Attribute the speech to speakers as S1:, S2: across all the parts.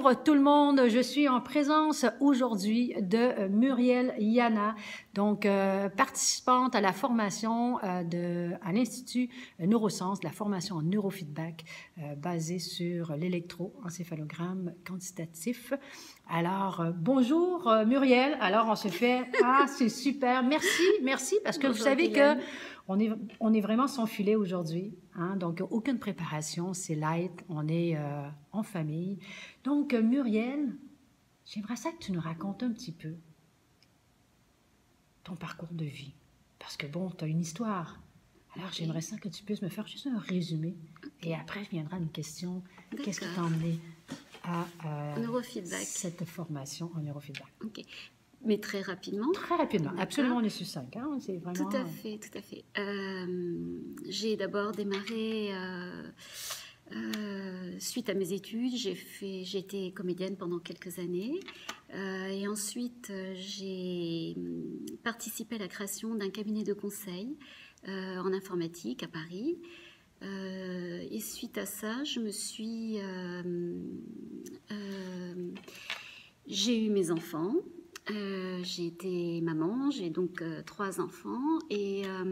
S1: Bonjour tout le monde, je suis en présence aujourd'hui de Muriel Yana, donc participante à la formation à l'Institut Neurosciences, la formation en neurofeedback basée sur l'électroencéphalogramme quantitatif. Alors, bonjour Muriel, alors on se fait, c'est super, merci, parce que
S2: bonjour,
S1: vous savez
S2: Guylaine.
S1: que on est vraiment sans filet aujourd'hui, hein, donc aucune préparation, c'est light, on est en famille. Donc Muriel, j'aimerais ça que tu nous racontes un petit peu ton parcours de vie, parce que bon, tu as une histoire. Alors j'aimerais ça que tu puisses me faire juste un résumé, et après viendra une question, qu'est-ce qui t'a emmené à
S2: neurofeedback.
S1: cette formation en neurofeedback?
S2: Ok. Mais très rapidement.
S1: Très rapidement, absolument, on est sur 5. Hein? C'est vraiment...
S2: Tout à fait, tout à fait. J'ai d'abord démarré, suite à mes études, j'ai été comédienne pendant quelques années. Et ensuite, j'ai participé à la création d'un cabinet de conseil en informatique à Paris. Et suite à ça, j'ai eu mes enfants. J'ai été maman, j'ai donc 3 enfants et en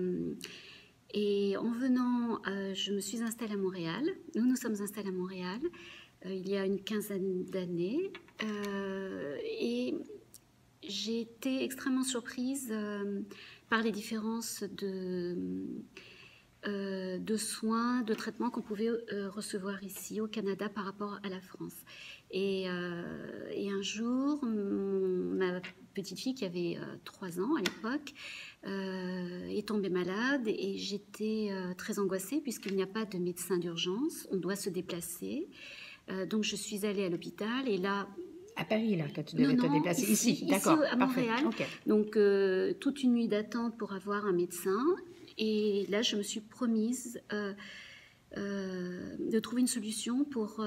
S2: venant, je me suis installée à Montréal. Nous sommes installés à Montréal il y a une quinzaine d'années et j'ai été extrêmement surprise par les différences de soins, de traitements qu'on pouvait recevoir ici au Canada par rapport à la France. Et un jour, ma petite fille qui avait 3 ans à l'époque est tombée malade et j'étais très angoissée puisqu'il n'y a pas de médecin d'urgence, on doit se déplacer. Donc je suis allée à l'hôpital et là...
S1: À Paris, là, que tu devais te déplacer. Ici, d'accord,
S2: à Montréal.
S1: Okay.
S2: Donc toute une nuit d'attente pour avoir un médecin. Et là, je me suis promise de trouver une solution pour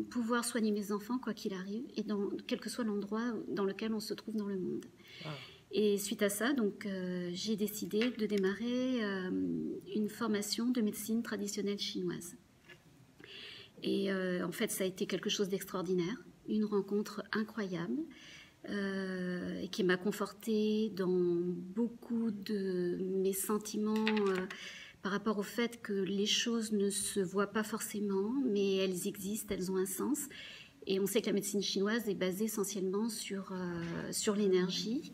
S2: pouvoir soigner mes enfants, quoi qu'il arrive, et quel que soit l'endroit dans lequel on se trouve dans le monde. Wow. Et suite à ça, donc, j'ai décidé de démarrer une formation de médecine traditionnelle chinoise. Et en fait, ça a été quelque chose d'extraordinaire, une rencontre incroyable. Qui m'a confortée dans beaucoup de mes sentiments par rapport au fait que les choses ne se voient pas forcément, mais elles existent, elles ont un sens. Et on sait que la médecine chinoise est basée essentiellement sur l'énergie.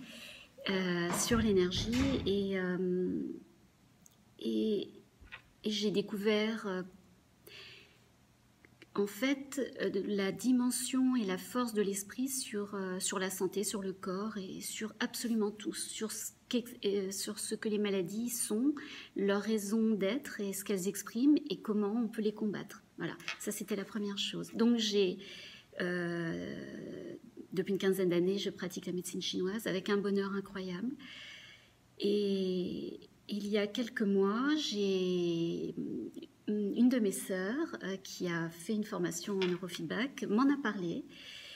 S2: Et j'ai découvert... en fait, la dimension et la force de l'esprit sur la santé, sur le corps et sur absolument tout, sur ce que les maladies sont, leur raison d'être et ce qu'elles expriment et comment on peut les combattre. Voilà, ça c'était la première chose. Donc depuis une quinzaine d'années, je pratique la médecine chinoise avec un bonheur incroyable. Et il y a quelques mois, j'ai... une de mes sœurs qui a fait une formation en neurofeedback m'en a parlé.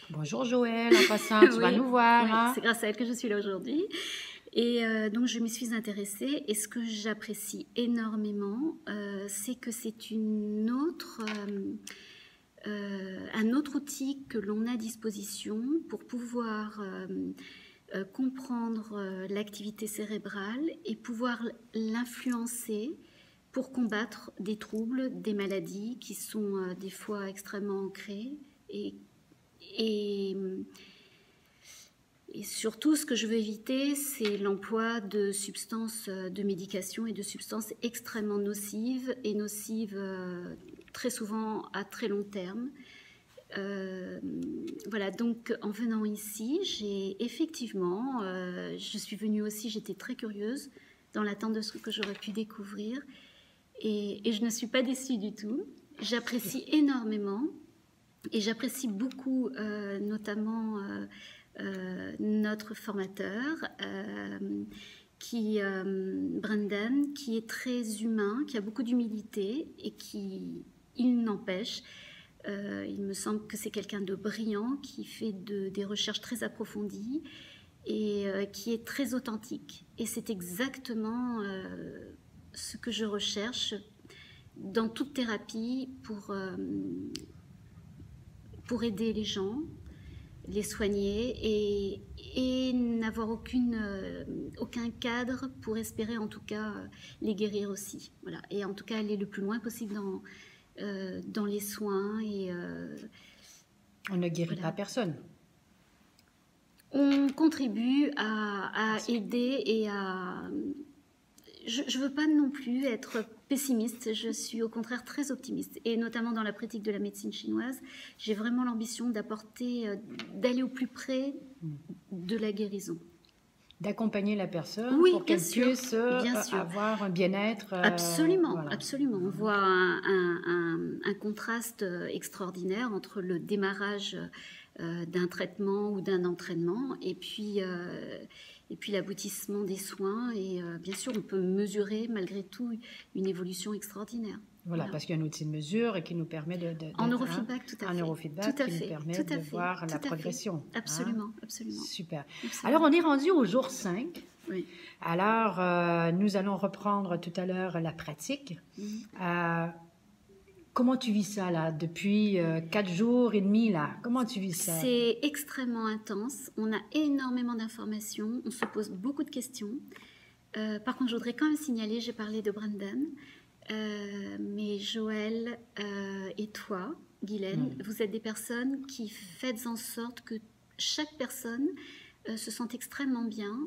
S1: Bonjour Joël, en passant, tu vas nous voir.
S2: Oui,
S1: hein?
S2: C'est grâce à elle que je suis là aujourd'hui. Et donc je m'y suis intéressée et ce que j'apprécie énormément, c'est que c'est un autre outil que l'on a à disposition pour pouvoir comprendre l'activité cérébrale et pouvoir l'influencer pour combattre des troubles, des maladies qui sont des fois extrêmement ancrées et surtout ce que je veux éviter, c'est l'emploi de substances de médication et de substances extrêmement nocives et nocives très souvent à très long terme. Voilà, donc en venant ici, j'ai effectivement, je suis venue aussi, j'étais très curieuse dans l'attente de ce que j'aurais pu découvrir. Et je ne suis pas déçue du tout. J'apprécie énormément et j'apprécie beaucoup notamment notre formateur Brendan, qui est très humain, qui a beaucoup d'humilité et il n'empêche, il me semble que c'est quelqu'un de brillant, qui fait des recherches très approfondies et qui est très authentique. Et c'est exactement... ce que je recherche dans toute thérapie pour aider les gens, les soigner et n'avoir aucun cadre pour espérer en tout cas les guérir aussi. Voilà. Et en tout cas aller le plus loin possible dans les soins.
S1: On ne guérit pas personne.
S2: On contribue à aider et à... Je ne veux pas non plus être pessimiste, je suis au contraire très optimiste. Et notamment dans la pratique de la médecine chinoise, j'ai vraiment l'ambition d'aller au plus près de la guérison.
S1: D'accompagner la personne pour qu'elle puisse avoir un bien-être.
S2: Absolument, voilà. Absolument. On voit un contraste extraordinaire entre le démarrage d'un traitement ou d'un entraînement et puis l'aboutissement des soins. Et bien sûr, on peut mesurer malgré tout une évolution extraordinaire.
S1: Voilà, parce qu'il y a un outil de mesure et qui nous permet
S2: en neurofeedback, tout à fait.
S1: En neurofeedback qui nous permet de voir la progression.
S2: Absolument, absolument.
S1: Super.
S2: Absolument.
S1: Alors, on est rendu au jour 5.
S2: Oui.
S1: Alors, nous allons reprendre tout à l'heure la pratique. Comment tu vis ça, là, depuis 4 jours et demi, là? Comment tu vis ça?
S2: C'est extrêmement intense. On a énormément d'informations. On se pose beaucoup de questions. Par contre, je voudrais quand même signaler, j'ai parlé de Brendan, mais Joël et toi, Guylaine, vous êtes des personnes qui faites en sorte que chaque personne se sente extrêmement bien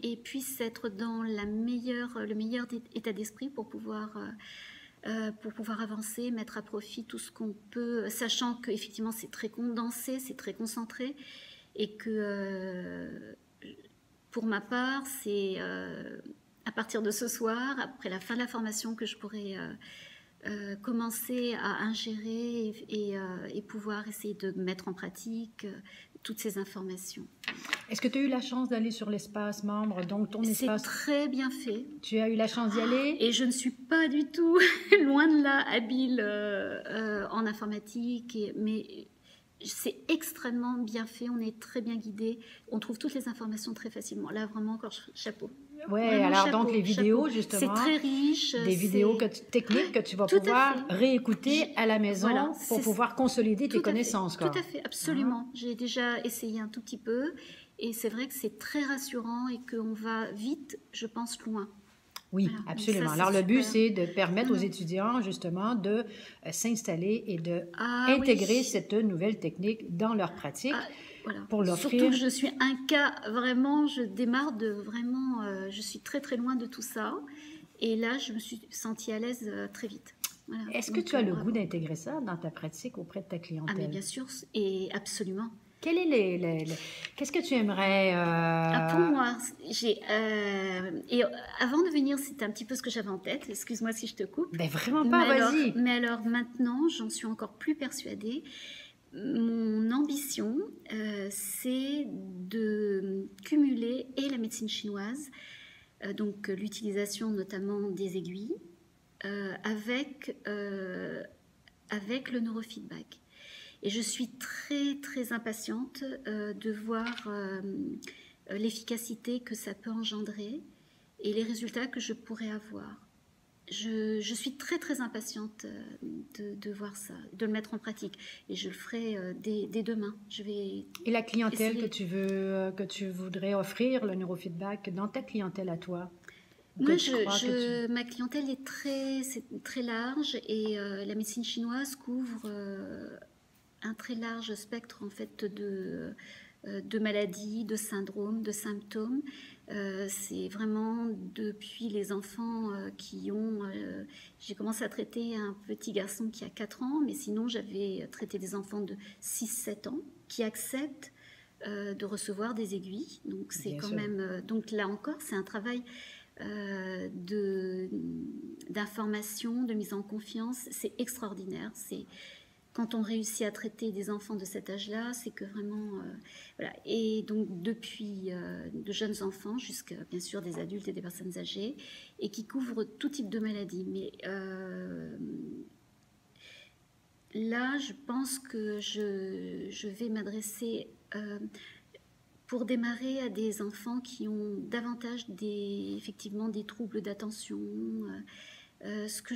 S2: et puisse être dans le meilleur état d'esprit pour pouvoir avancer, mettre à profit tout ce qu'on peut, sachant qu'effectivement c'est très condensé, c'est très concentré et que pour ma part, c'est à partir de ce soir, après la fin de la formation, que je pourrai commencer à ingérer et pouvoir essayer de mettre en pratique toutes ces informations.
S1: Est-ce que tu as eu la chance d'aller sur l'espace membre, donc ton espace?
S2: C'est très bien fait.
S1: Tu as eu la chance d'y aller?
S2: Et je ne suis pas du tout, loin de là, habile en informatique, mais c'est extrêmement bien fait, on est très bien guidé, on trouve toutes les informations très facilement. Là, vraiment, encore chapeau.
S1: Oui,
S2: vraiment,
S1: alors
S2: chapeau,
S1: donc les vidéos,
S2: chapeau.
S1: justement,
S2: c'est très riche.
S1: Des vidéos techniques que tu vas pouvoir réécouter à la maison pour pouvoir consolider tes connaissances.
S2: Tout à fait, absolument. J'ai déjà essayé un tout petit peu et c'est vrai que c'est très rassurant et qu'on va vite, je pense, loin.
S1: Oui, voilà. Absolument. Ça, alors, le but, c'est de permettre aux étudiants, justement, de s'installer et d'intégrer cette nouvelle technique dans leur pratique pour l'offrir.
S2: Surtout que je suis un cas, vraiment, je démarre de vraiment, je suis très, très loin de tout ça. Et là, je me suis sentie à l'aise très vite.
S1: Voilà. Est-ce que tu as le goût d'intégrer ça dans ta pratique auprès de ta clientèle?
S2: Ah, mais bien sûr, et absolument.
S1: Quel est qu'est-ce que tu aimerais
S2: Pour moi, et avant de venir, c'était un petit peu ce que j'avais en tête. Excuse-moi si je te coupe.
S1: Ben vraiment pas, vas-y.
S2: Mais alors maintenant, j'en suis encore plus persuadée. Mon ambition, c'est de cumuler et la médecine chinoise, donc l'utilisation notamment des aiguilles, avec le neurofeedback. Et je suis très, très impatiente de voir l'efficacité que ça peut engendrer et les résultats que je pourrais avoir. Je suis très, très impatiente de voir ça, de le mettre en pratique. Et je le ferai dès demain. Et
S1: la clientèle que tu voudrais offrir, le neurofeedback, dans ta clientèle à toi?
S2: Moi, ma clientèle est très large et la médecine chinoise couvre... un très large spectre en fait de maladies, de syndromes, de symptômes. C'est vraiment depuis les enfants qui ont... j'ai commencé à traiter un petit garçon qui a 4 ans, mais sinon j'avais traité des enfants de 6-7 ans qui acceptent de recevoir des aiguilles. Donc c'est quand même... donc là encore, c'est un travail d'information, de mise en confiance. C'est extraordinaire. Quand on réussit à traiter des enfants de cet âge-là, c'est que vraiment... voilà. Et donc, depuis de jeunes enfants jusqu'à, bien sûr, des adultes et des personnes âgées, et qui couvrent tout type de maladie. Mais là, je pense que je vais m'adresser, pour démarrer, à des enfants qui ont davantage effectivement des troubles d'attention, ce que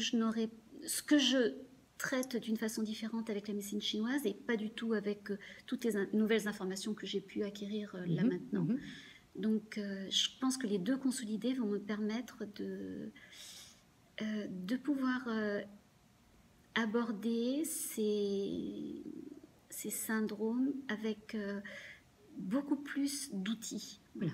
S2: je traite d'une façon différente avec la médecine chinoise et pas du tout avec toutes les nouvelles informations que j'ai pu acquérir là maintenant. Donc, je pense que les deux consolidés vont me permettre de pouvoir aborder ces syndromes avec beaucoup plus d'outils. Voilà.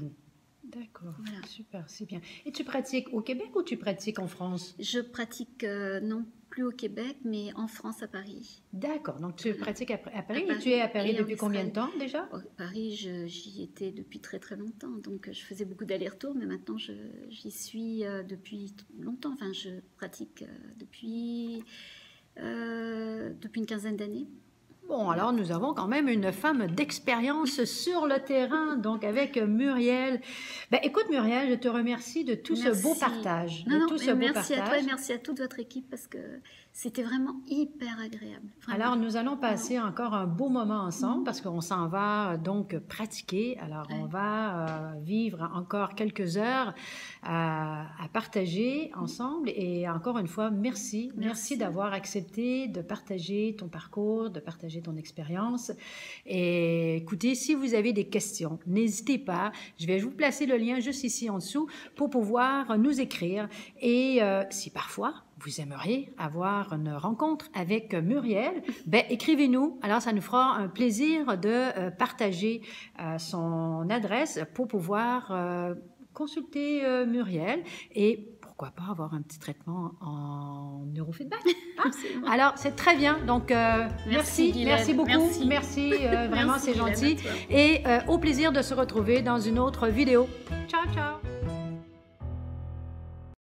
S1: D'accord, voilà. Super, c'est bien. Et tu pratiques au Québec ou tu pratiques en France?
S2: Je pratique non plus au Québec, mais en France, à Paris.
S1: D'accord, donc tu pratiques à Paris. Et tu es à Paris depuis combien de temps déjà?
S2: À Paris, j'y étais depuis très très longtemps, donc je faisais beaucoup d'allers-retours, mais maintenant j'y suis depuis longtemps. Enfin, je pratique depuis une quinzaine d'années.
S1: Bon, alors nous avons quand même une femme d'expérience sur le terrain, donc avec Muriel. Ben, écoute Muriel, je te remercie de tout ce beau partage.
S2: Merci à toi et merci à toute votre équipe parce que c'était vraiment hyper agréable. Vraiment.
S1: Alors nous allons passer encore un beau moment ensemble parce qu'on s'en va donc pratiquer. Alors on va vivre encore quelques heures à partager ensemble et encore une fois, merci d'avoir accepté de partager ton parcours, de partager ton expérience. Et écoutez, si vous avez des questions, n'hésitez pas. Je vais vous placer le lien juste ici en dessous pour pouvoir nous écrire. Et si parfois vous aimeriez avoir une rencontre avec Muriel, ben, écrivez-nous. Alors, ça nous fera un plaisir de partager son adresse pour pouvoir consulter Muriel et pourquoi pas avoir un petit traitement en neurofeedback. Hein? Alors, c'est très bien. Donc, merci beaucoup. Merci vraiment, c'est gentil. Et au plaisir de se retrouver dans une autre vidéo. Ciao, ciao.